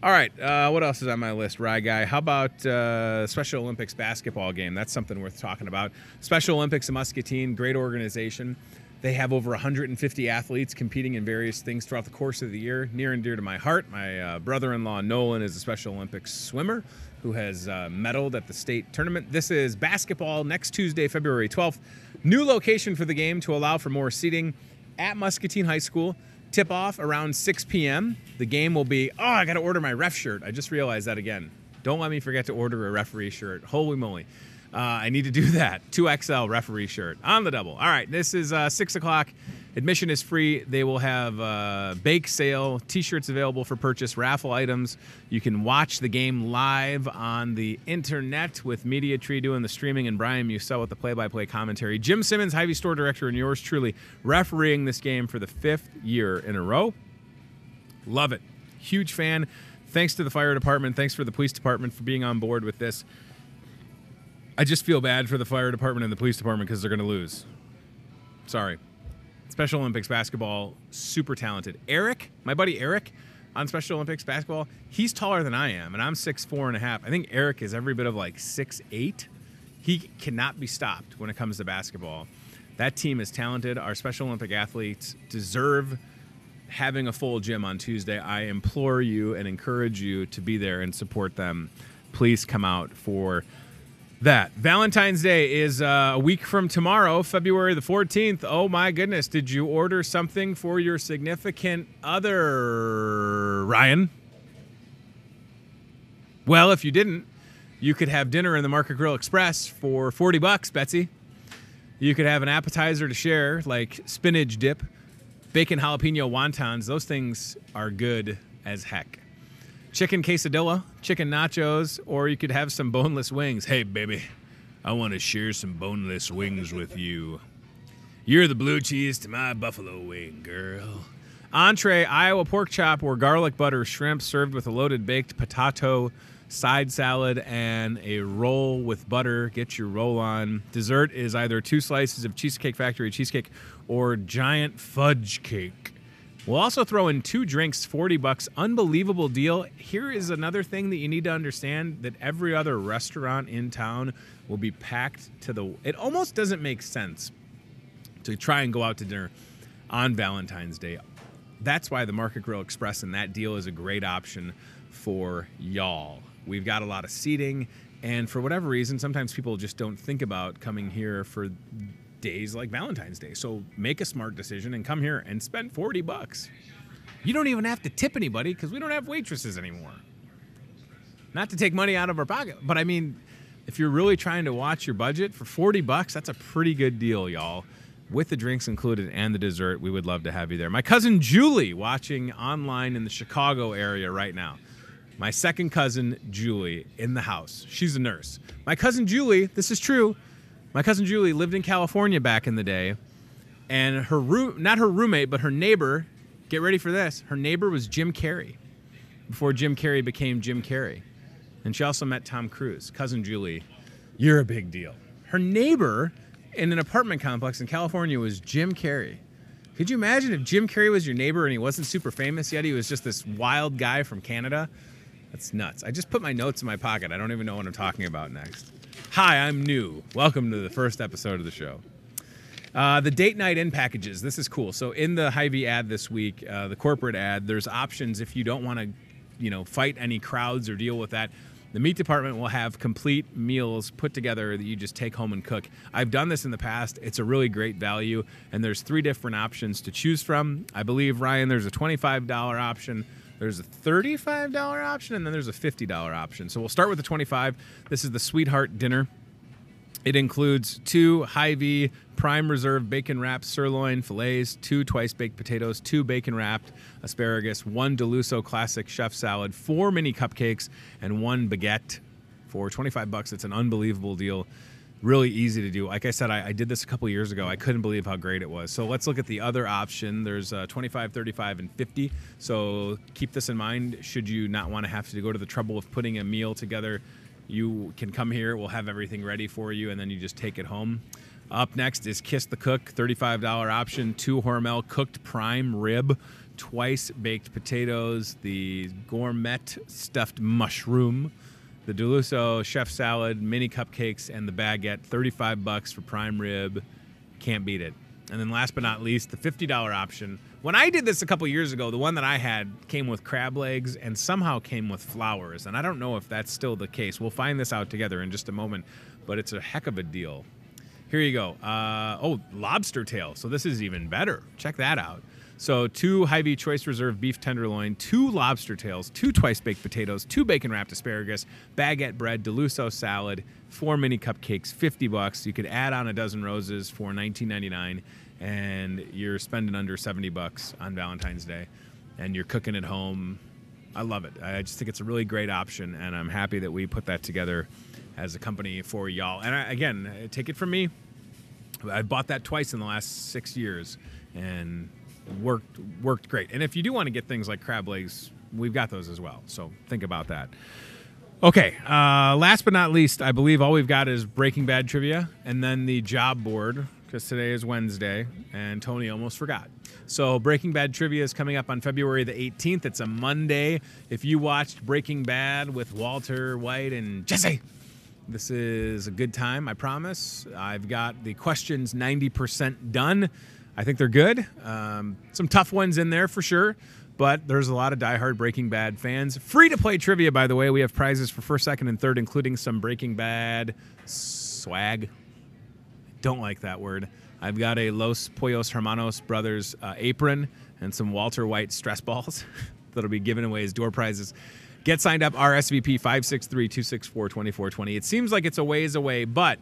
All right, what else is on my list, Rye Guy? How about Special Olympics basketball game? That's something worth talking about. Special Olympics of Muscatine, great organization. They have over 150 athletes competing in various things throughout the course of the year. Near and dear to my heart, my brother-in-law Nolan is a Special Olympics swimmer who has medaled at the state tournament. This is basketball next Tuesday, February 12th. New location for the game to allow for more seating at Muscatine High School. Tip-off around 6 p.m. The game will be, I got to order my ref shirt. I just realized that again. Don't let me forget to order a referee shirt. Holy moly. I need to do that. 2XL referee shirt on the double. All right, this is 6 o'clock. Admission is free. They will have bake sale, T-shirts available for purchase, raffle items. You can watch the game live on the internet with Media Tree doing the streaming and Brian Musell with the play-by-play commentary. Jim Simmons, Hy-Vee store director, and yours truly, refereeing this game for the 5th year in a row. Love it. Huge fan. Thanks to the fire department. Thanks for the police department for being on board with this. I just feel bad for the fire department and the police department because they're going to lose. Sorry. Special Olympics basketball, super talented. Eric, my buddy Eric, on Special Olympics basketball, he's taller than I am, and I'm 6'4.5". I think Eric is every bit of like 6'8". He cannot be stopped when it comes to basketball. That team is talented. Our Special Olympic athletes deserve having a full gym on Tuesday. I implore you and encourage you to be there and support them. Please come out for that. Valentine's Day is a week from tomorrow, February the 14th. Oh my goodness, did you order something for your significant other, Ryan? Well, if you didn't, you could have dinner in the Market Grill Express for $40, Betsy. You could have an appetizer to share, like spinach dip, bacon jalapeno wontons. Those things are good as heck. Chicken quesadilla, chicken nachos, or you could have some boneless wings. Hey, baby, I want to share some boneless wings with you. You're the blue cheese to my buffalo wing, girl. Entree, Iowa pork chop or garlic butter shrimp served with a loaded baked potato, side salad, and a roll with butter. Get your roll on. Dessert is either 2 slices of Cheesecake Factory cheesecake or giant fudge cake. We'll also throw in 2 drinks, $40. Unbelievable deal. Here is another thing that you need to understand, that every other restaurant in town will be packed to the... It almost doesn't make sense to try and go out to dinner on Valentine's Day. That's why the Market Grill Express and that deal is a great option for y'all. We've got a lot of seating, and for whatever reason, sometimes people just don't think about coming here for days like Valentine's Day. So make a smart decision and come here and spend $40. You don't even have to tip anybody because we don't have waitresses anymore. Not to take money out of our pocket, but I mean, if you're really trying to watch your budget for $40, that's a pretty good deal, y'all. With the drinks included and the dessert, we would love to have you there. My cousin Julie watching online in the Chicago area right now. My second cousin Julie in the house. She's a nurse. My cousin Julie, this is true. My cousin Julie lived in California back in the day, and not her roommate, but her neighbor, get ready for this, her neighbor was Jim Carrey, before Jim Carrey became Jim Carrey. And she also met Tom Cruise. Cousin Julie, you're a big deal. Her neighbor in an apartment complex in California was Jim Carrey. Could you imagine if Jim Carrey was your neighbor and he wasn't super famous yet? He was just this wild guy from Canada. That's nuts. I just put my notes in my pocket. I don't even know what I'm talking about next. Hi, I'm new. Welcome to the first episode of the show. The date night in packages. This is cool. So in the Hy-Vee ad this week, the corporate ad, there's options if you don't want to, fight any crowds or deal with that. The meat department will have complete meals put together that you just take home and cook. I've done this in the past. It's a really great value, and there's 3 different options to choose from. I believe, Ryan, there's a $25 option. There's a $35 option, and then there's a $50 option. So we'll start with the $25. This is the Sweetheart Dinner. It includes 2 Hy-Vee prime reserve bacon wrapped sirloin fillets, 2 twice-baked potatoes, 2 bacon-wrapped asparagus, 1 Deluso classic chef salad, 4 mini cupcakes, and 1 baguette for $25. It's an unbelievable deal. Really easy to do. Like I said, I did this a couple years ago. I couldn't believe how great it was. So let's look at the other option. There's 25, 35, and 50. So keep this in mind. Should you not want to have to go to the trouble of putting a meal together, you can come here. We'll have everything ready for you, and then you just take it home. Up next is Kiss the Cook, $35 option, 2 Hormel cooked prime rib, twice baked potatoes, the gourmet stuffed mushroom, the Deluso chef salad, mini cupcakes, and the baguette, $35 for prime rib. Can't beat it. And then last but not least, the $50 option. When I did this a couple years ago, the one that I had came with crab legs and somehow came with flowers. And I don't know if that's still the case. We'll find this out together in just a moment, but it's a heck of a deal. Here you go. Lobster tail. So this is even better. Check that out. So 2 Hy-Vee Choice Reserve beef tenderloin, 2 lobster tails, 2 twice-baked potatoes, 2 bacon-wrapped asparagus, baguette bread, Deluso salad, 4 mini cupcakes, $50. You could add on a dozen roses for $19.99, and you're spending under $70 on Valentine's Day, and you're cooking at home. I love it. I just think it's a really great option, and I'm happy that we put that together as a company for y'all. And again, take it from me. I bought that twice in the last 6 years, and worked great. And if you do want to get things like crab legs, we've got those as well. So think about that. Okay, last but not least, I believe all we've got is Breaking Bad trivia and then the job board, because today is Wednesday, and Tony almost forgot. So Breaking Bad trivia is coming up on February the 18th. It's a Monday. If you watched Breaking Bad with Walter White and Jesse, this is a good time, I promise. I've got the questions 90% done. I think they're good. Some tough ones in there for sure. But there's a lot of diehard Breaking Bad fans. Free-to-play trivia, by the way. We have prizes for first, second, and third, including some Breaking Bad swag. Don't like that word. I've got a Los Pollos Hermanos Brothers apron and some Walter White stress balls that'll be given away as door prizes. Get signed up, RSVP 563-264-2420. It seems like it's a ways away, but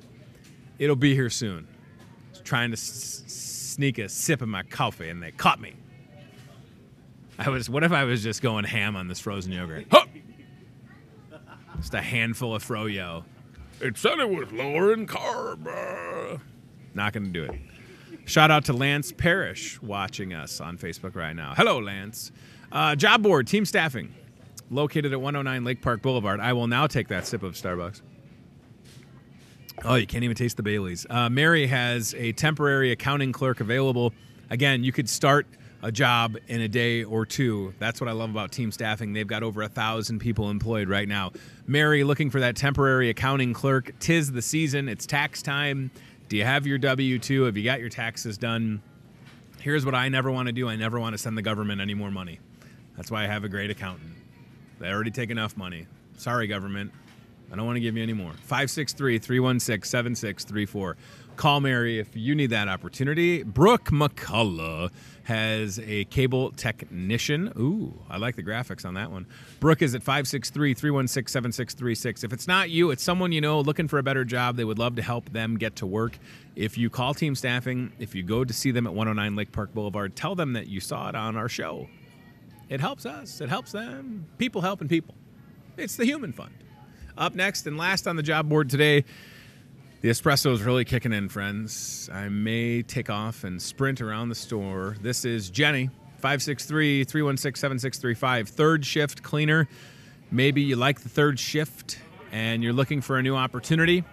it'll be here soon. I was trying to sneak a sip of my coffee, and they caught me. What if I was just going ham on this frozen yogurt? Huh! Just a handful of froyo. It said it was lower in carb. Not going to do it. Shout out to Lance Parrish watching us on Facebook right now. Hello, Lance. Job board, team staffing, located at 109 Lake Park Boulevard. I will now take that sip of Starbucks. Oh, you can't even taste the Baileys. Mary has a temporary accounting clerk available. Again, you could start a job in a day or two. That's what I love about team staffing. They've got over 1,000 people employed right now. Mary, looking for that temporary accounting clerk. 'Tis the season. It's tax time. Do you have your W-2? Have you got your taxes done? Here's what I never want to do. I never want to send the government any more money. That's why I have a great accountant. They already take enough money. Sorry, government. I don't want to give you any more. 563-316-7634. Call Mary if you need that opportunity. Brooke McCullough has a cable technician. Ooh, I like the graphics on that one. Brooke is at 563-316-7636. If it's not you, it's someone you know looking for a better job. They would love to help them get to work. If you call team staffing, if you go to see them at 109 Lake Park Boulevard, tell them that you saw it on our show. It helps us. It helps them. People helping people. It's the Human Fund. Up next and last on the job board today, the espresso is really kicking in, friends. I may take off and sprint around the store. This is Jenny, 563-316-7635. Third shift cleaner. Maybe you like the third shift and you're looking for a new opportunity.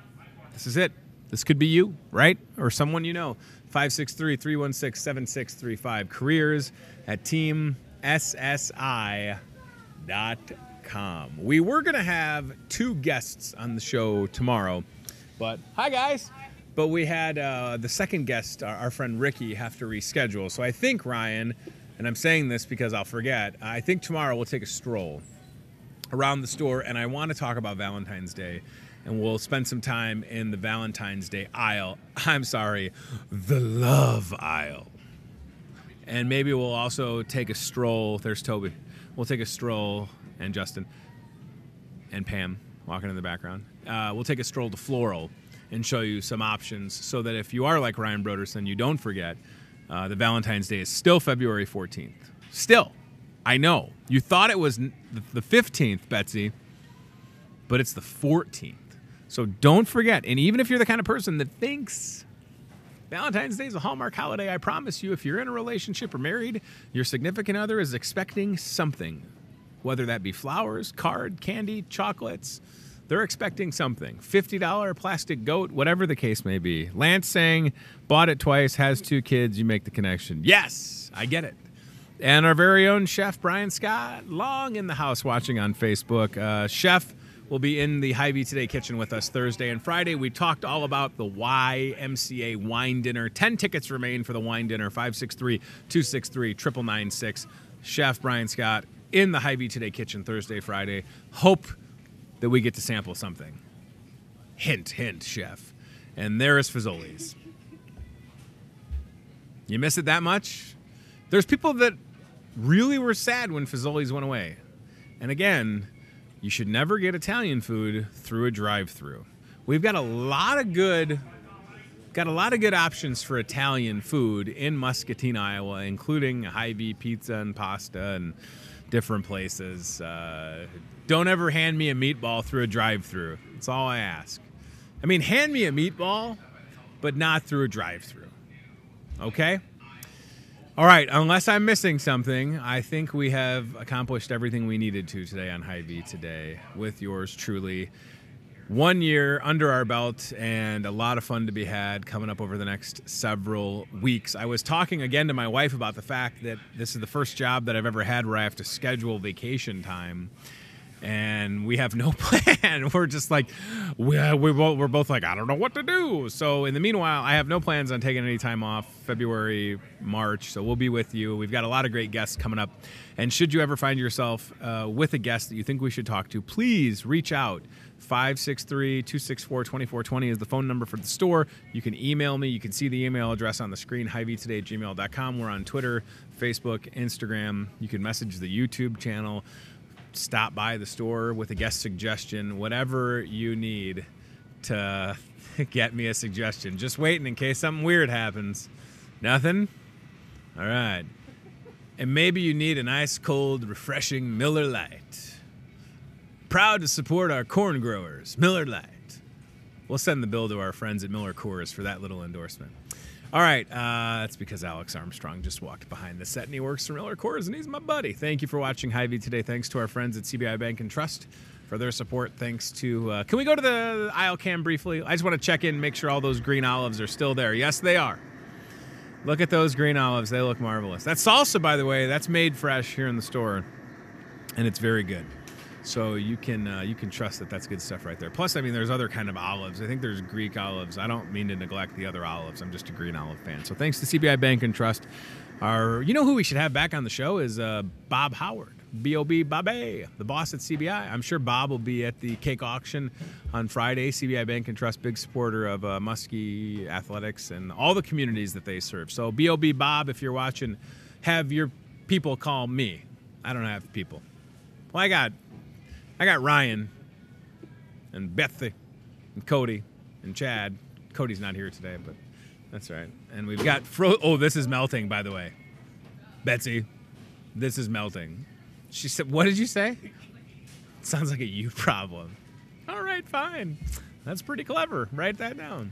This is it. This could be you, right? Or someone you know. 563-316-7635. Careers at teamssi.com. We were going to have two guests on the show tomorrow. But hi, guys. But we had the second guest, our friend Ricky, have to reschedule. So I think, Ryan, and I'm saying this because I'll forget, I think tomorrow we'll take a stroll around the store, and I want to talk about Valentine's Day. And we'll spend some time in the Valentine's Day aisle. I'm sorry, the love aisle. And maybe we'll also take a stroll. There's Toby. We'll take a stroll, and Justin, and Pam walking in the background. We'll take a stroll to Floral and show you some options so that if you are like Ryan Broderson, you don't forget the Valentine's Day is still February 14th. Still. I know. You thought it was the 15th, Betsy, but it's the 14th. So don't forget. And even if you're the kind of person that thinks Valentine's Day is a Hallmark holiday, I promise you, if you're in a relationship or married, your significant other is expecting something, whether that be flowers, card, candy, chocolates. They're expecting something. $50 plastic goat, whatever the case may be. Lance saying, bought it twice, has 2 kids, you make the connection. Yes, I get it. And our very own chef, Brian Scott, long in the house watching on Facebook. Chef will be in the Hy-Vee Today kitchen with us Thursday and Friday. We talked all about the YMCA wine dinner. 10 tickets remain for the wine dinner. 563-263-9996. Chef Brian Scott in the Hy-Vee Today kitchen Thursday, Friday. Hope that we get to sample something. Hint, hint, chef. And there is Fazoli's. You miss it that much? There's people that really were sad when Fazoli's went away. And again, you should never get Italian food through a drive-thru. We've got a lot of good options for Italian food in Muscatine, Iowa, including Hy-Vee pizza and pasta and different places. Don't ever hand me a meatball through a drive-thru. That's all I ask. I mean, hand me a meatball, but not through a drive-thru. Okay? All right, unless I'm missing something, I think we have accomplished everything we needed to today on Hy-Vee Today with yours truly. 1 year under our belt and a lot of fun to be had coming up over the next several weeks. I was talking again to my wife about the fact that this is the first job that I've ever had where I have to schedule vacation time. And we have no plan. We're just like, we're both like, I don't know what to do. So in the meanwhile, I have no plans on taking any time off February, March. So we'll be with you. We've got a lot of great guests coming up. And should you ever find yourself with a guest that you think we should talk to, please reach out. 563-264-2420 is the phone number for the store. You can email me. You can see the email address on the screen, hyveetoday@gmail.com. We're on Twitter, Facebook, Instagram. You can message the YouTube channel. Stop by the store with a guest suggestion, whatever you need to get me a suggestion. Just waiting in case something weird happens. Nothing? All right. And maybe you need an ice cold, refreshing Miller Lite. Proud to support our corn growers, Miller Lite. We'll send the bill to our friends at Miller Coors for that little endorsement. All right, that's because Alex Armstrong just walked behind the set and he works for Miller Coors and he's my buddy. Thank you for watching Hy-Vee Today. Thanks to our friends at CBI Bank and Trust for their support. Thanks to, can we go to the aisle cam briefly? I just want to check in and make sure all those green olives are still there. Yes, they are. Look at those green olives. They look marvelous. That salsa, by the way, that's made fresh here in the store and it's very good. So you can trust that that's good stuff right there. Plus, I mean, there's other kind of olives. I think there's Greek olives. I don't mean to neglect the other olives. I'm just a green olive fan. So thanks to CBI Bank and Trust. You know who we should have back on the show is Bob Howard, B.O.B. Bobby, the boss at CBI. I'm sure Bob will be at the cake auction on Friday. CBI Bank and Trust, big supporter of Muskie Athletics and all the communities that they serve. So B.O.B. Bob, if you're watching, have your people call me. I don't have people. Well, I got Ryan and Betsy and Cody and Chad. Cody's not here today, but that's right. And we've got oh, this is melting, by the way. Betsy, this is melting. She said, what did you say? Sounds like a you problem. All right, fine. That's pretty clever. Write that down.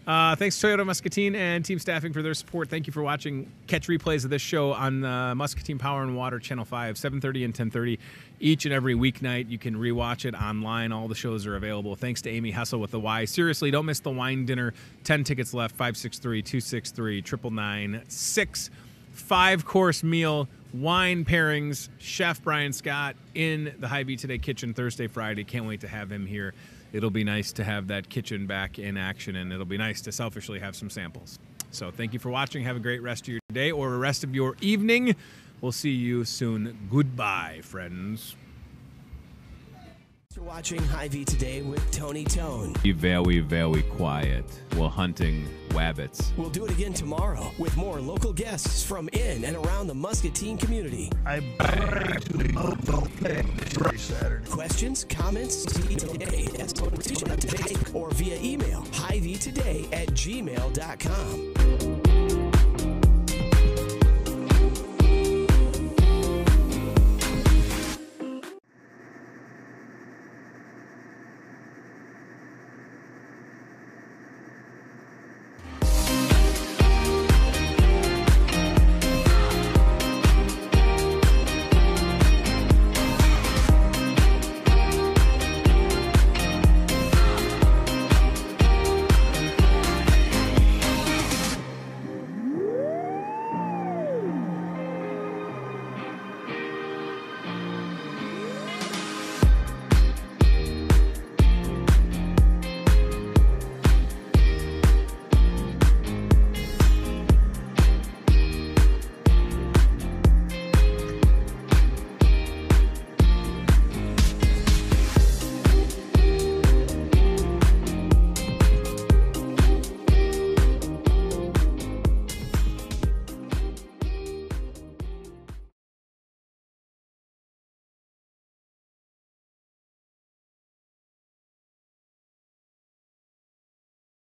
Thanks to Toyota Muscatine and Team Staffing for their support. Thank you for watching. Catch replays of this show on Muscatine Power and Water Channel 5, 7:30 and 10:30 each and every weeknight. You can rewatch it online. All the shows are available. Thanks to Amy Hessel with the Y. Seriously, don't miss the wine dinner. 10 tickets left, 563-263-9996. 5-course meal, wine pairings, Chef Brian Scott in the Hy-Vee Today kitchen Thursday, Friday. Can't wait to have him here. It'll be nice to have that kitchen back in action, and it'll be nice to selfishly have some samples. So thank you for watching. Have a great rest of your day or the rest of your evening. We'll see you soon. Goodbye, friends. Thanks for watching Hy-Vee Today with Tony Tone. Be very, very quiet while hunting wabbits. We'll do it again tomorrow with more local guests from in and around the Muscatine community. I beg to be Saturday. Questions, comments, today, or via email, hyveetoday@gmail.com.